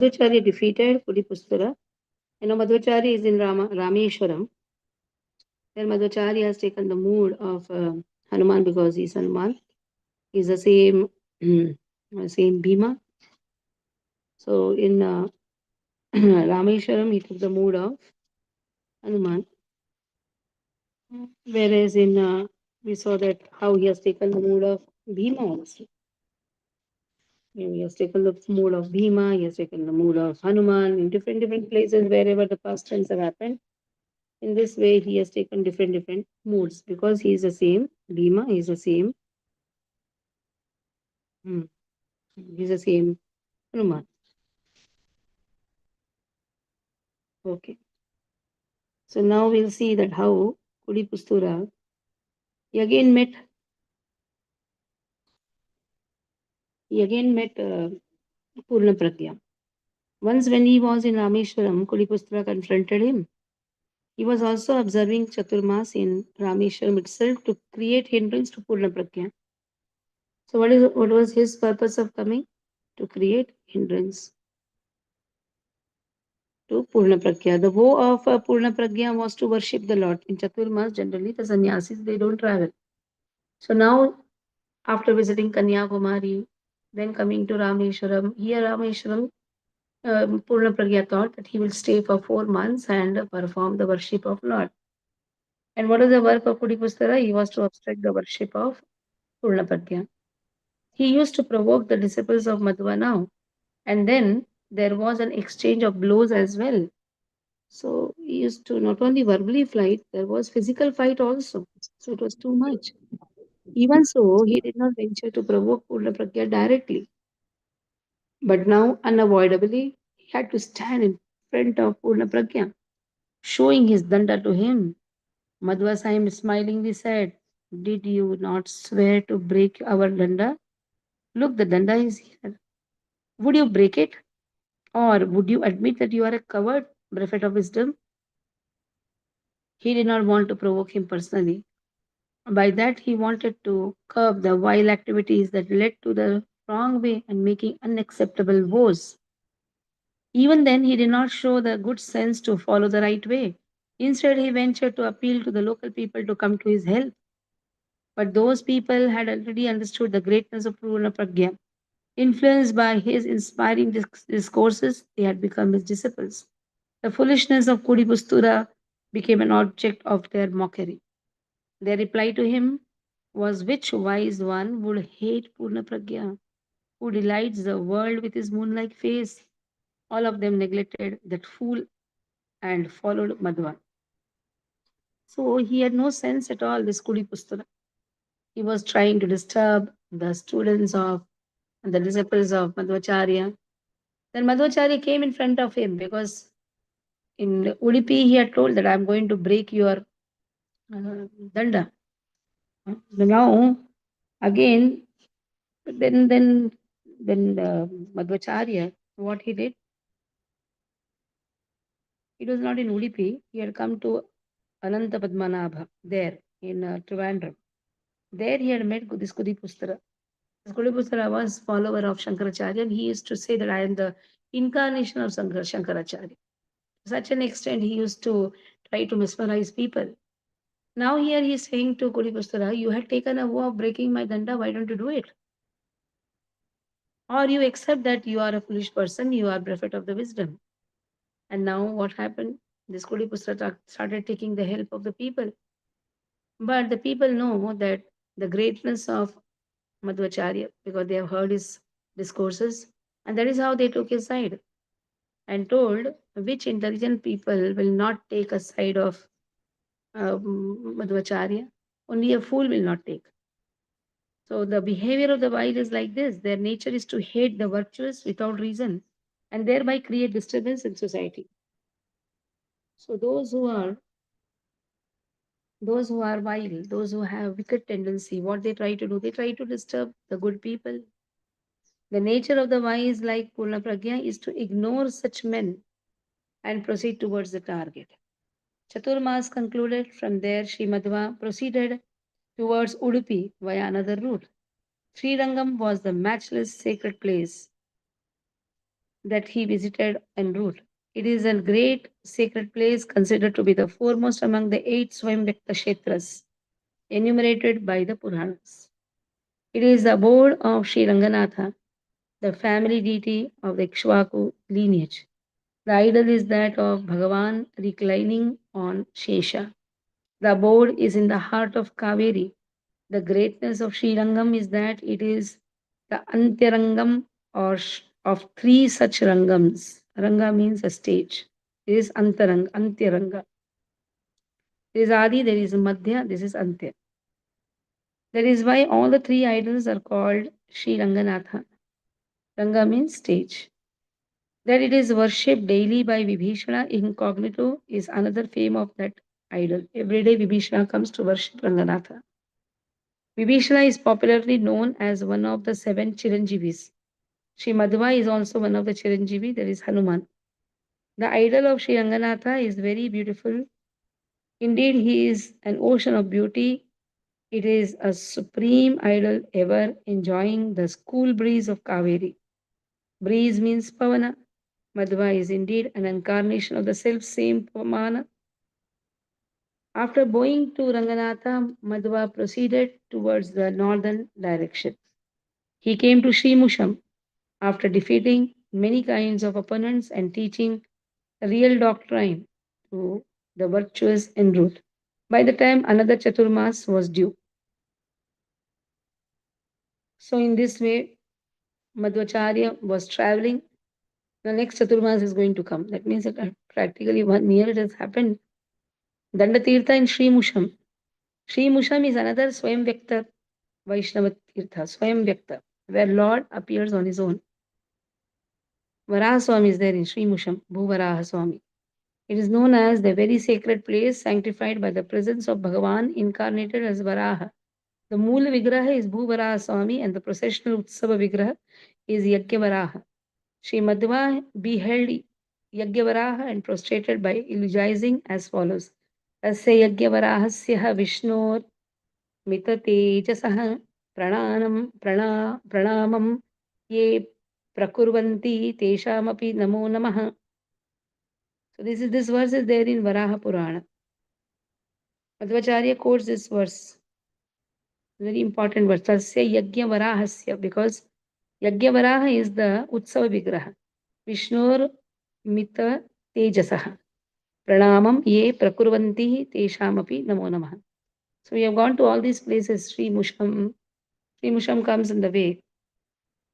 Madhyacharya defeated Pudipustura. Madhyacharya is in Rameshwaram. Then Madhyacharya has taken the mood of Hanuman because he's Hanuman. He's the same, same Bhima. So in Rameshwaram, he took the mood of Hanuman. Whereas in we saw that how he has taken the mood of Bhima also. He has taken the mood of Bhima, he has taken the mood of Hanuman in different places wherever the pastimes have happened. In this way, he has taken different moods because he is the same Bhima, he is the same, he is the same Hanuman. Okay. So now we'll see that how Kudipustura he again met Purna Pragya. Once when he was in Rameshwaram, Kudipustura confronted him. He was also observing Chaturmas in Rameshwaram itself to create hindrance to Purna Pragya. So what was his purpose of coming? To create hindrance to Purna Pragya. The vow of Purna Pragya was to worship the Lord. In Chaturmas, generally the sannyasis, they don't travel. So now, after visiting Kanyakumari, then coming to Rameshwaram, here Rameshwaram, Purna Pragya thought that he will stay for 4 months and perform the worship of Lord. And what is the work of Kudipustara? He was to obstruct the worship of Purna Pragya. He used to provoke the disciples of Madhva now. And then there was an exchange of blows as well. So he used to not only verbally fight, there was physical fight also. So it was too much. Even so, he did not venture to provoke Purna Pragya directly. But now, unavoidably, he had to stand in front of Purna Pragya, showing his danda to him. Madhva Sahib smilingly said, "Did you not swear to break our danda? Look, the danda is here. Would you break it? Or would you admit that you are a coward, bereft of wisdom?" He did not want to provoke him personally. By that, he wanted to curb the vile activities that led to the wrong way and making unacceptable vows. Even then, he did not show the good sense to follow the right way. Instead, he ventured to appeal to the local people to come to his help. But those people had already understood the greatness of Purna Pragya. Influenced by his inspiring discourses, they had become his disciples. The foolishness of Kudipustura became an object of their mockery. Their reply to him was, "Which wise one would hate Purna Pragya, who delights the world with his moon-like face?" All of them neglected that fool and followed Madhva. So he had no sense at all, this Kudipustura. He was trying to disturb the students of and the disciples of Madhvacharya. Then Madhvacharya came in front of him because in Udupi he had told that I'm going to break your danda. Now again, then Madhvacharya, what he did, it was not in Udupi. He had come to Ananta Padmanabha there in Trivandrum. There he had met this Kudipustara. This Kudipustara was follower of Shankaracharya and he used to say that I am the incarnation of Shankaracharya. To such an extent he used to try to mesmerize people. Now here he is saying to Kudipustara, you had taken a vow of breaking my danda, why don't you do it? Or you accept that you are a foolish person, you are bereft of the wisdom. And now what happened? This Kudipustara started taking the help of the people. But the people know that the greatness of Madhvacharya because they have heard his discourses, and that is how they took his side and told which intelligent people will not take a side of Madhvacharya. Only a fool will not take. So the behavior of the wild is like this: their nature is to hate the virtuous without reason, and thereby create disturbance in society. So those who are wild, those who have wicked tendency, what they try to do, they try to disturb the good people. The nature of the wise, like Purna Pragya, is to ignore such men and proceed towards the target. Chaturmas concluded. From there, Sri Madhva proceeded towards Udupi via another route. Srirangam was the matchless sacred place that he visited en route. It is a great sacred place considered to be the foremost among the eight Swayamvyakta Kshetras enumerated by the Puranas. It is the abode of Sri Ranganatha, the family deity of the Ikshvaku lineage. The idol is that of Bhagavan reclining on Shesha. The abode is in the heart of Kaveri. The greatness of Sri Rangam is that it is the Antyarangam of three such Rangams. Ranga means a stage. It is Antyaranga. There is Adi, there is Madhya, this is Antya. That is why all the three idols are called Sri Ranganatha. Ranga means stage. That it is worshipped daily by Vibhishana incognito is another fame of that idol. Every day Vibhishana comes to worship Ranganatha. Vibhishana is popularly known as one of the seven Chiranjeevis. Sri Madhva is also one of the Chiranjeevi, that is Hanuman. The idol of Sri Ranganatha is very beautiful. Indeed, he is an ocean of beauty. It is a supreme idol ever enjoying the cool breeze of Kaveri. Breeze means Pavana. Madhva is indeed an incarnation of the self same Pavana. After bowing to Ranganatha, Madhva proceeded towards the northern direction. He came to Srimusham after defeating many kinds of opponents and teaching real doctrine to the virtuous en route. By the time another Chaturmas was due. So, in this way, Madhvacharya was traveling. The next Chaturmas is going to come. That means that practically 1 year it has happened. Dandatirtha in Sri Musham. Sri Musham is another Swayamvyakta Vaishnava Tirtha, Swayamvyakta, where Lord appears on his own. Varaha Swami is there in Sri Musham, Bhuvaraha Swami. It is known as the very sacred place sanctified by the presence of Bhagavan incarnated as Varaha. The Moola Vigraha is Bhuvaraha Swami and the processional Utsava Vigraha is Yagyavaraha. Sri Madhva beheld Yagyavaraha and prostrated by eulogizing as follows. Asya Yagyavarahasya Vishnor Mitatejasaha Pranamam Ye Prakurvanti Teshamapi Namo Namaha. So this verse is there in Varaha Purana. Madhvacharya quotes this verse. Very important verse. Tasya Yajna Varahasya, because Yajna Varaha is the Utsava Vigraha. Vishnur Mita Tejasaha. Pranamam Ye Prakurvanti Teshamapi Namo Namaha. So we have gone to all these places. Sri Musham. Sri Musham comes in the way.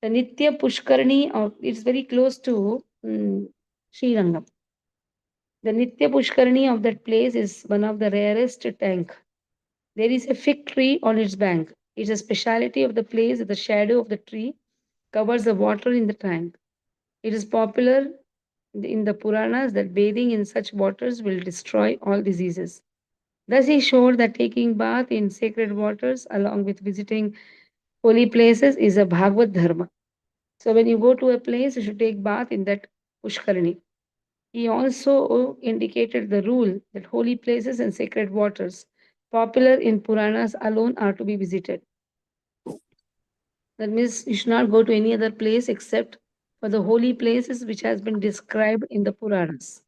The Nitya Pushkarni, it's very close to Sri Rangam. The Nitya Pushkarni of that place is one of the rarest tank. There is a fig tree on its bank. It's a speciality of the place that the shadow of the tree covers the water in the tank. It is popular in the Puranas that bathing in such waters will destroy all diseases. Thus, he showed that taking bath in sacred waters along with visiting holy places is a Bhagavad Dharma. So, when you go to a place, you should take bath in that Pushkarani. He also indicated the rule that holy places and sacred waters, popular in Puranas alone, are to be visited. That means you should not go to any other place except for the holy places which has been described in the Puranas.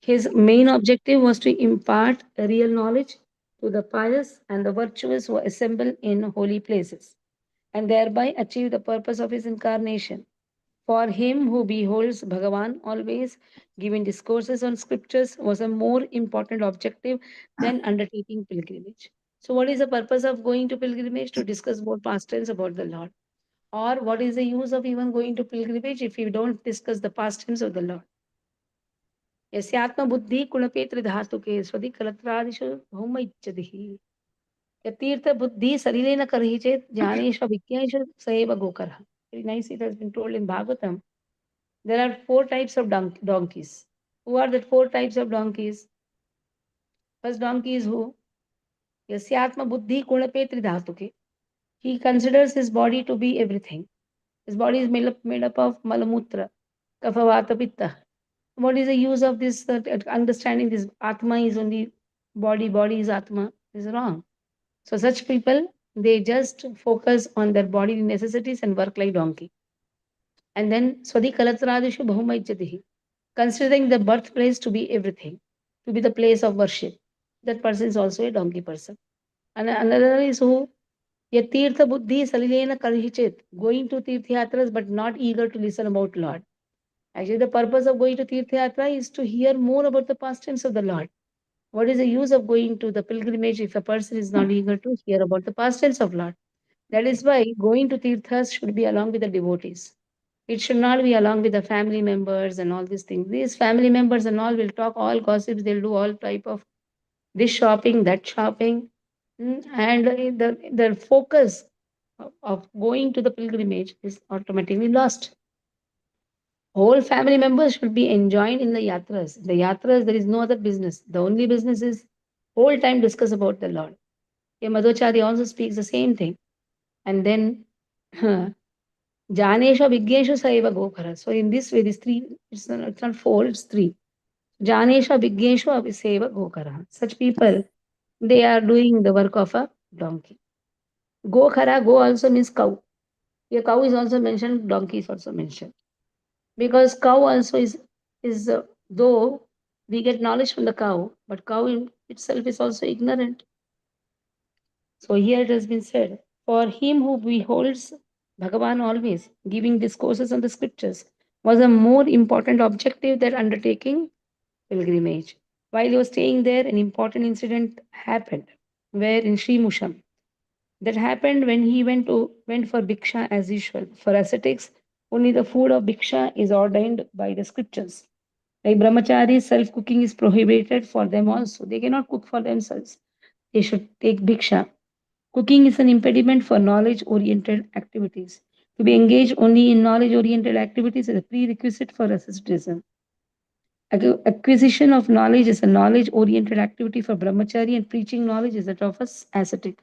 His main objective was to impart real knowledge to the pious and the virtuous who assemble in holy places, and thereby achieve the purpose of his incarnation. For him who beholds Bhagavan always, giving discourses on scriptures was a more important objective than undertaking pilgrimage. So, what is the purpose of going to pilgrimage? To discuss more pastimes about the Lord. Or what is the use of even going to pilgrimage if you don't discuss the pastimes of the Lord? यस्यात्म बुद्धि कुणपेत्र धातुके स्वदि कलत्रादिषु भौम इच्छदिहि यतीर्थ बुद्धि सलिलेन करहि चेत ज्ञानेषु विज्ञानेषु सएव गोकरः. Very nice, it has been told in Bhagavatam. There are four types of donkeys. Who are the four types of donkeys? First donkey is who? Yasyatma buddhi kunape tridhatuke. He considers his body to be everything. His body is made up of malamutra, kaphavata, pitta. What is the use of this understanding this Atma is only body, body is Atma? Is wrong. So such people, they just focus on their bodily necessities and work like donkey. And then Swadi Kalatradishu Bahumajyatihi, considering the birthplace to be everything, to be the place of worship. That person is also a donkey person. And another is who Yatirtha Buddhi Salilena Kalhichit, going to Tirthyatras but not eager to listen about Lord. Actually, the purpose of going to Tirthayatra is to hear more about the pastimes of the Lord. What is the use of going to the pilgrimage if a person is not eager to hear about the pastimes of Lord? That is why going to Tirthas should be along with the devotees. It should not be along with the family members and all these things. These family members and all will talk all gossips. They'll do all type of this shopping, that shopping, and the focus of going to the pilgrimage is automatically lost. Whole family members should be enjoined in the yatras. The yatras, there is no other business. The only business is whole time discuss about the Lord. Yeah, Madhyacharya also speaks the same thing. And then Janesha Vigyesha Saiva Gokara. So in this way, these three, it's not four, it's three. Janesha Vigyesha Saiva Gokara. Such people, they are doing the work of a donkey. Gokhara, go also means cow. A cow is also mentioned, donkey is also mentioned. Because cow also is though we get knowledge from the cow, but cow in itself is also ignorant. So here it has been said, for him who beholds Bhagavan always, giving discourses on the scriptures, was a more important objective than undertaking pilgrimage. While he was staying there, an important incident happened, where in Sri Musham, that happened when he went for bhiksha as usual. For ascetics, only the food of bhiksha is ordained by the scriptures. Like brahmacharis, self cooking is prohibited for them also. They cannot cook for themselves. They should take bhiksha. Cooking is an impediment for knowledge oriented activities. To be engaged only in knowledge oriented activities is a prerequisite for asceticism. Acquisition of knowledge is a knowledge oriented activity for brahmachari, and preaching knowledge is that of us ascetic.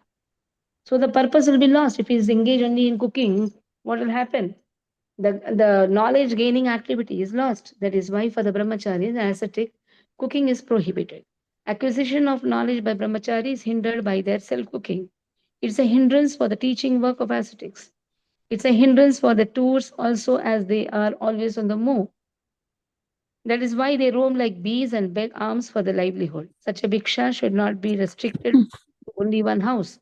So the purpose will be lost if he is engaged only in cooking. What will happen? The knowledge gaining activity is lost. That is why for the brahmachari, the ascetic, cooking is prohibited. Acquisition of knowledge by brahmachari is hindered by their self cooking. It's a hindrance for the teaching work of ascetics. It's a hindrance for the tours also, as they are always on the move. That is why they roam like bees and beg alms for their livelihood. Such a bhiksha should not be restricted to only one house.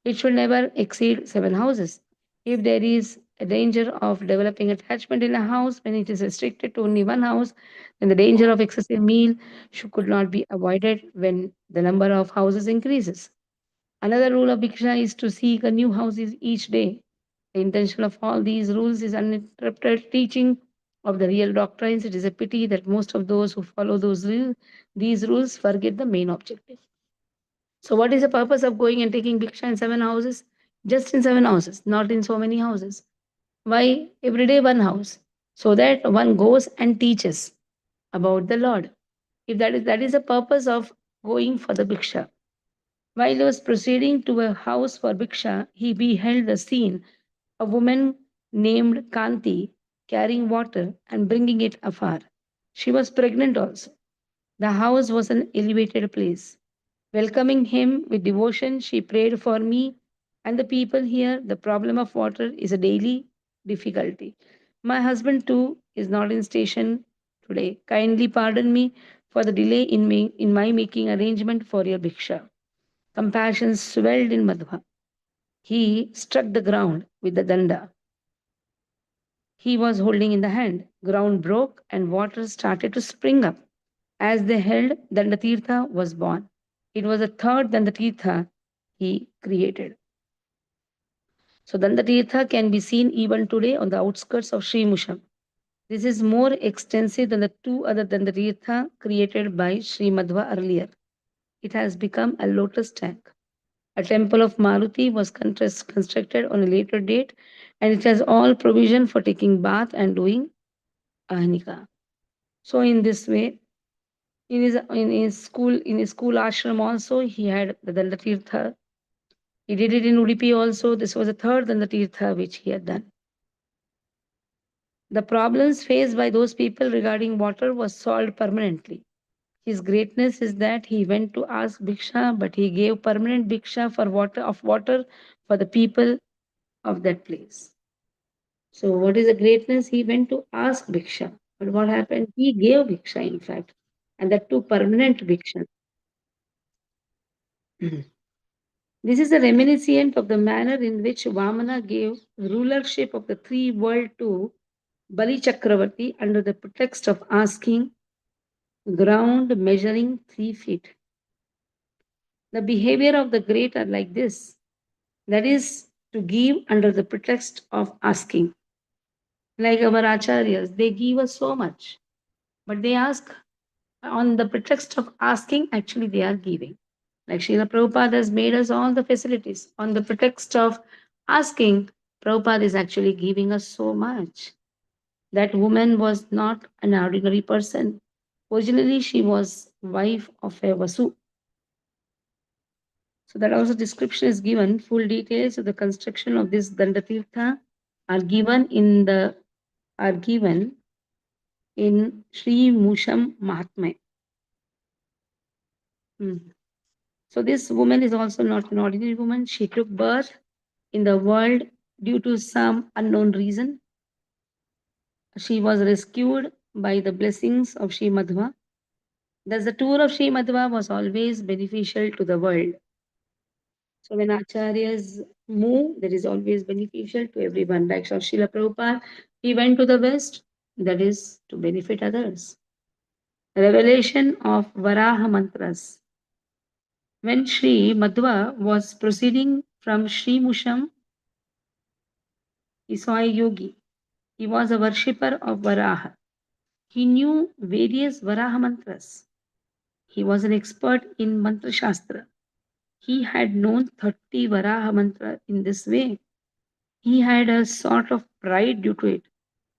It should never exceed seven houses. If there is a danger of developing attachment in a house when it is restricted to only one house, then the danger of excessive meal could not be avoided when the number of houses increases. Another rule of Bhiksha is to seek a new house each day. The intention of all these rules is uninterrupted teaching of the real doctrines. It is a pity that most of those who follow these rules forget the main objective. So, what is the purpose of going and taking Bhiksha in seven houses? Just in seven houses, not in so many houses. Why every day one house? So that one goes and teaches about the Lord. If that is the purpose of going for the Bhiksha. While he was proceeding to a house for Bhiksha, he beheld the scene, a woman named Kanti carrying water and bringing it afar. She was pregnant also. The house was an elevated place. Welcoming him with devotion, she prayed for me and the people here. The problem of water is a daily difficulty. My husband too is not in station today. Kindly pardon me for the delay in my making arrangement for your bhiksha. Compassion swelled in Madhva. He struck the ground with the danda he was holding in the hand. Ground broke and water started to spring up. As they held, Dandatirtha was born. It was the third Dandatirtha he created. So Dandatirtha can be seen even today on the outskirts of Sri Musham. This is more extensive than the two other Dandatirtha created by Sri Madhva earlier. It has become a lotus tank. A temple of Maruti was constructed on a later date, and it has all provision for taking bath and doing ahnika. So in this way, in his school ashram also he had the Danda Tirtha. He did it in Udupi also. This was the third Danda Tirtha which he had done. The problems faced by those people regarding water was solved permanently. His greatness is that he went to ask bhiksha, but he gave permanent bhiksha for water for the people of that place. So, what is the greatness? He went to ask Bhiksha. But what happened? He gave Bhiksha, in fact, and that too permanent Bhiksha. Mhm. This is a reminiscent of the manner in which Vamana gave rulership of the three world to Bali Chakravarti under the pretext of asking ground measuring 3 feet. The behavior of the great are like this, that is, to give under the pretext of asking. Like our acharyas, they give us so much, but they ask on the pretext of asking, actually, they are giving. Like Srila Prabhupada has made us all the facilities. On the pretext of asking, Prabhupada is actually giving us so much. That woman was not an ordinary person. Originally, she was wife of a Vasu. So that also description is given. Full details of the construction of this Dandatirtha are given in Shri Musham Mahatmya. Hmm. So this woman is also not an ordinary woman. She took birth in the world due to some unknown reason. She was rescued by the blessings of Sri Madhva. Thus, the tour of Sri Madhva was always beneficial to the world. So when acharyas move, that is always beneficial to everyone. Like Srila Prabhupada, he went to the West, that is to benefit others. Revelation of Varaha mantras. When Sri Madhva was proceeding from Sri Musham, he saw a yogi. He was a worshipper of Varaha. He knew various Varaha mantras. He was an expert in Mantra Shastra. He had known 30 Varaha mantra in this way. He had a sort of pride due to it.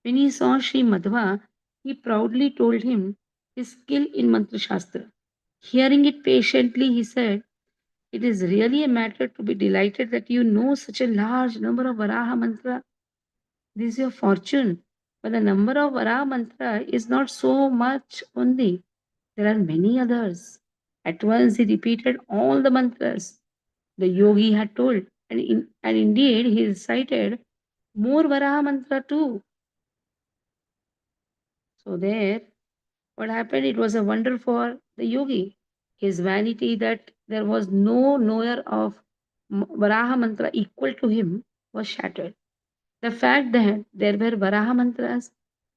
When he saw Sri Madhva, he proudly told him his skill in Mantra Shastra. Hearing it patiently, he said, "It is really a matter to be delighted that you know such a large number of Varaha mantra. This is your fortune. But the number of Varaha mantra is not so much only. There are many others." At once he repeated all the mantras the yogi had told, and indeed he recited more Varaha mantra too. So there, what happened? It was a wonder for the yogi. His vanity that there was no knower of Varaha mantra equal to him was shattered. The fact that there were Varaha mantras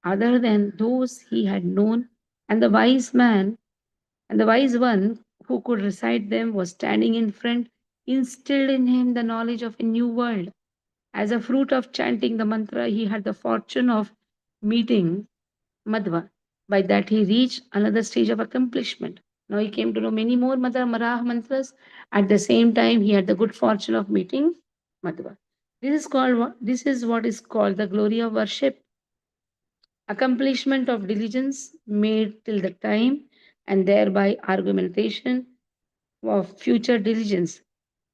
other than those he had known, and the wise man and the wise one who could recite them was standing in front, instilled in him the knowledge of a new world. As a fruit of chanting the mantra, he had the fortune of meeting Madhva. By that, he reached another stage of accomplishment. Now he came to know many more Marah mantras. At the same time, he had the good fortune of meeting Madhva. This is what is called the glory of worship, accomplishment of diligence made till the time, and thereby argumentation of future diligence.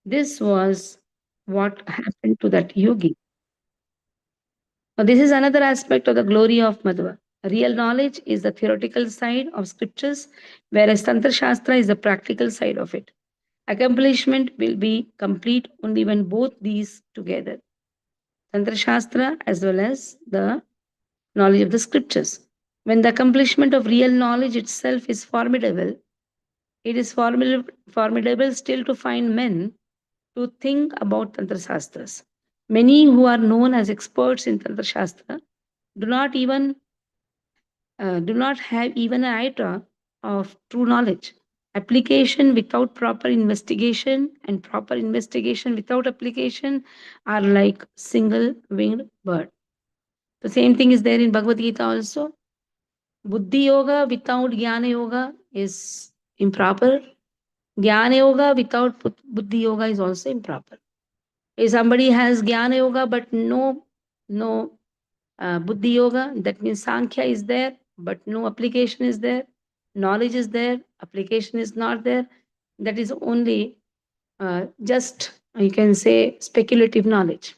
This was what happened to that yogi. Now, this is another aspect of the glory of Madhva. Real knowledge is the theoretical side of scriptures, whereas Tantra Shastra is the practical side of it. Accomplishment will be complete only when both these together, Tantra Shastra as well as the knowledge of the scriptures. When the accomplishment of real knowledge itself is formidable, it is formidable still to find men to think about Tantra Shastras. Many who are known as experts in Tantra Shastra do not even do not have even an iota of true knowledge. Application without proper investigation and proper investigation without application are like single winged bird. The same thing is there in Bhagavad Gita also. Buddhi yoga without jnana yoga is improper. Jnana yoga without buddhi yoga is also improper. If somebody has jnana yoga but no buddhi yoga, that means Sankhya is there, but no application is there. Knowledge is there, application is not there. That is only just, you can say, speculative knowledge.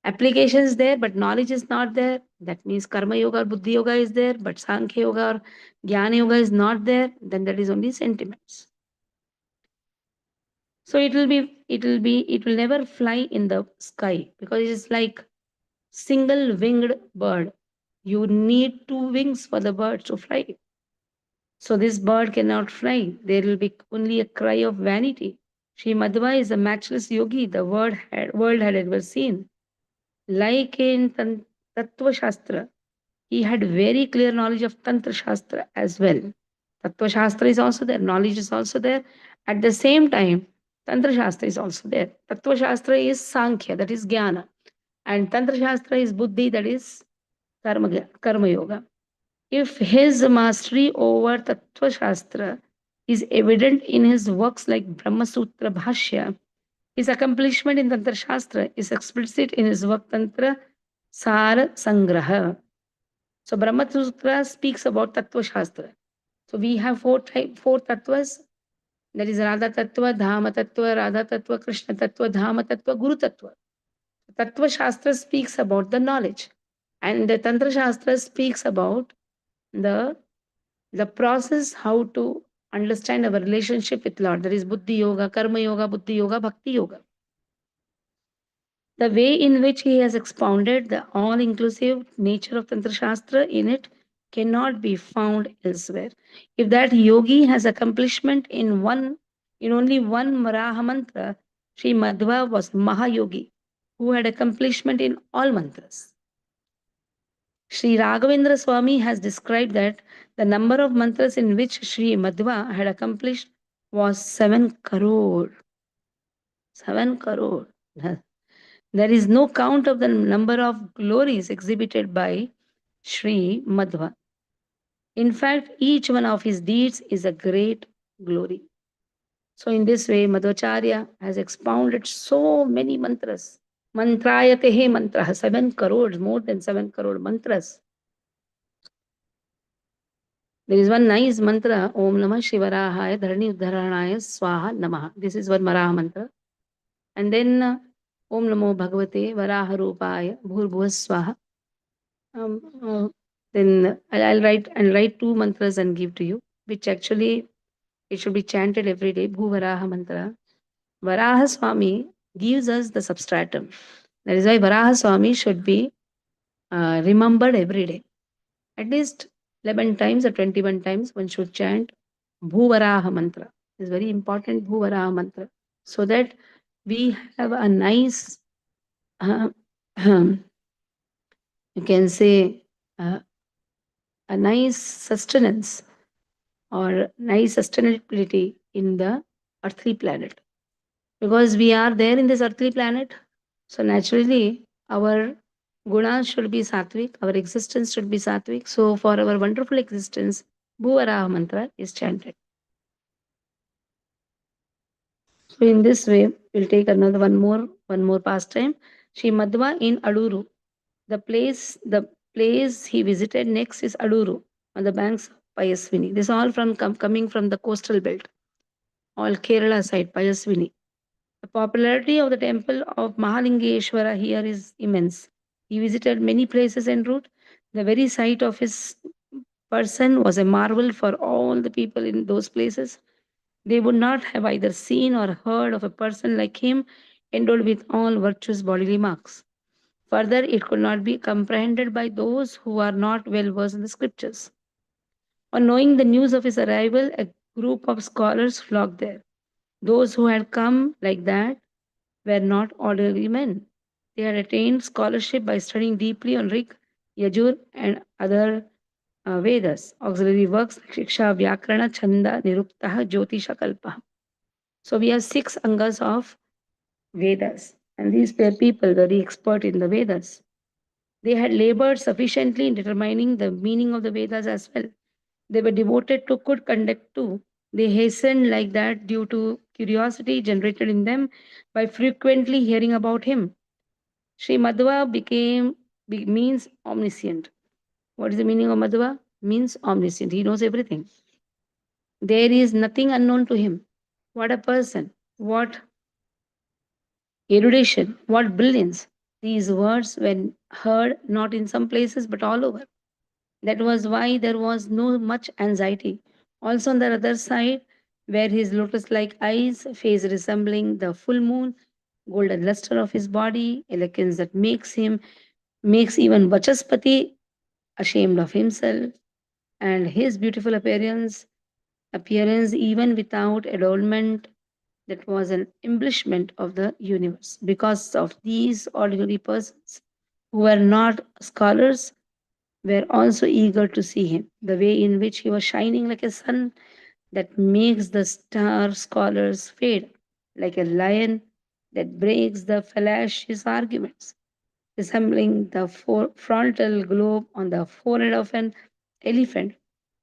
Application is there, but knowledge is not there. That means Karma Yoga or Buddhi Yoga is there, but Sankhya Yoga or Jnana Yoga is not there. Then that is only sentiments. So it will never fly in the sky because it is like single winged bird. You need two wings for the bird to fly. So this bird cannot fly. There will be only a cry of vanity. Sri Madhva is a matchless yogi world had ever seen. Like in Tattva Shastra, he had very clear knowledge of Tantra Shastra as well. Tattva Shastra is also there, knowledge is also there. At the same time, Tantra Shastra is also there. Tattva Shastra is Sankhya, that is Jnana. And Tantra Shastra is Buddhi, that is Karma Yoga. If his mastery over Tattva Shastra is evident in his works like Brahma Sutra Bhashya, his accomplishment in Tantra Shastra is explicit in his work Tantra Sara Sangraha. So Brahma Sutra speaks about Tattva Shastra. So we have four tattvas. That is Radha Tattva, Dhama Tattva, Radha Tattva, Krishna Tattva, Dhama Tattva, Guru Tattva. Tattva Shastra speaks about the knowledge, and the Tantra Shastra speaks about the the process how to understand our relationship with Lord. That is Buddhi Yoga, Karma Yoga, Buddhi Yoga, Bhakti Yoga. The way in which he has expounded the all inclusive nature of Tantra Shastra in it cannot be found elsewhere. If that yogi has accomplishment in only one Maraha mantra, Sri Madhva was Mahayogi who had accomplishment in all mantras. Sri Raghavendra Swami has described that the number of mantras in which Sri Madhva had accomplished was 7 crore. 7 crore. There is no count of the number of glories exhibited by Sri Madhva. In fact, each one of his deeds is a great glory. So, in this way, Madhyacharya has expounded so many mantras. Mantrayatehe mantra, 7 crores, more than 7 crore mantras. There is one nice mantra, Om Namah Shivarahaya Dharani Uddharanaya Swaha Namaha. This is one Maraha mantra. And then Om Namo Bhagavate Varaha Rupaya Bhurbhuva Swaha. Then I'll write two mantras and give to you, which actually it should be chanted every day. Bhuvaraha mantra. Varaha Swami gives us the substratum. That is why Varaha Swami should be remembered every day. At least 11 times or 21 times one should chant Bhuvaraha mantra. It's very important Bhuvaraha mantra. So that we have a nice, you can say, a nice sustenance or nice sustainability in the earthly planet. Because we are there in this earthly planet, so naturally our gunas should be sattvic, our existence should be sattvic. So for our wonderful existence, Bhuvaraha mantra is chanted. So in this way, we'll take another one more pastime. Sri Madhva in Aduru. The place he visited next is Aduru on the banks of Payasvini. This is all coming from the coastal belt, all Kerala side, Payasvini. The popularity of the temple of Mahalingeshwara here is immense. He visited many places en route. The very sight of his person was a marvel for all the people in those places. They would not have either seen or heard of a person like him, endowed with all virtuous bodily marks. Further, it could not be comprehended by those who are not well versed in the scriptures. On knowing the news of his arrival, a group of scholars flocked there. Those who had come like that were not ordinary men. They had attained scholarship by studying deeply on Rig, Yajur, and other Vedas, auxiliary works like Shiksha, Vyakarana, Chanda, Niruptaha, Jyotisha, Kalpa. So we have 6 angas of Vedas, and these were people very expert in the Vedas. They had labored sufficiently in determining the meaning of the Vedas as well. They were devoted to good conduct too. They hastened like that due to curiosity generated in them by frequently hearing about him. Sri Madhva means omniscient. What is the meaning of Madhva? Means omniscient. He knows everything. There is nothing unknown to him. What a person. What erudition. What brilliance. These words were heard not in some places but all over. That was why there was no much anxiety. Also, on the other side, where his lotus like eyes, face resembling the full moon, golden luster of his body, elegance that makes him makes even Vachaspati ashamed of himself and his beautiful appearance even without adornment, that was an embellishment of the universe. Because of these ordinary persons who were not scholars were also eager to see him. The way in which he was shining like a sun that makes the star scholars fade, like a lion that breaks the fallacious arguments, resembling the frontal globe on the forehead of an elephant,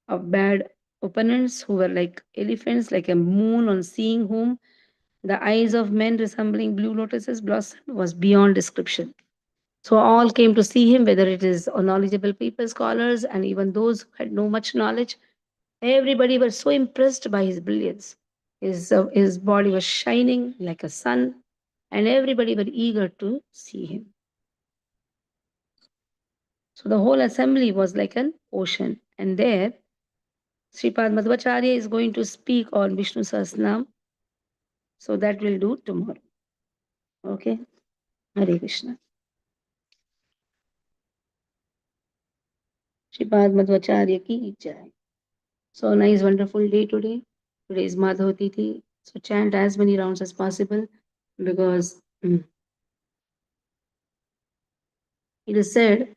of bad opponents who were like elephants, like a moon on seeing whom the eyes of men resembling blue lotuses blossomed, was beyond description. So all came to see him, whether it is knowledgeable people, scholars, and even those who had no much knowledge. Everybody was so impressed by his brilliance. His body was shining like a sun, and everybody were eager to see him. So the whole assembly was like an ocean. And there, Sripad Madhvacharya is going to speak on Vishnu Sahasranam. So that we'll do tomorrow. Okay? Hare Krishna. Sripad Madhvacharya ki jai. So nice, wonderful day today. Today is Madhav Tithi. So chant as many rounds as possible because it is said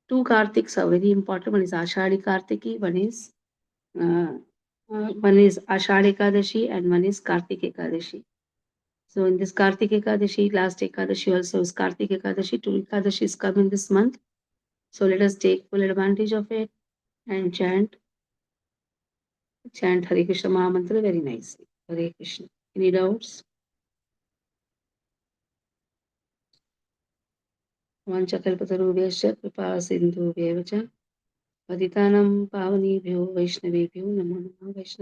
two Kartiks are very important. One is Ashadi Kartiki, one is Ashadi Ekadashi, and one is Kartik Ekadashi. So in this Kartik Ekadashi, last Ekadashi also is Kartik Ekadashi. Two Ekadashis come in this month. So let us take full advantage of it and chant Hare Krishna Mahamantra very nicely. Hare Krishna. Any doubts? वाञ्छकल्पतरुभ्यश्च कृपा सिन्धुभ्येव च पतितानां पावनेभ्यो वैष्णवेभ्यो नमो नमः वैष्णव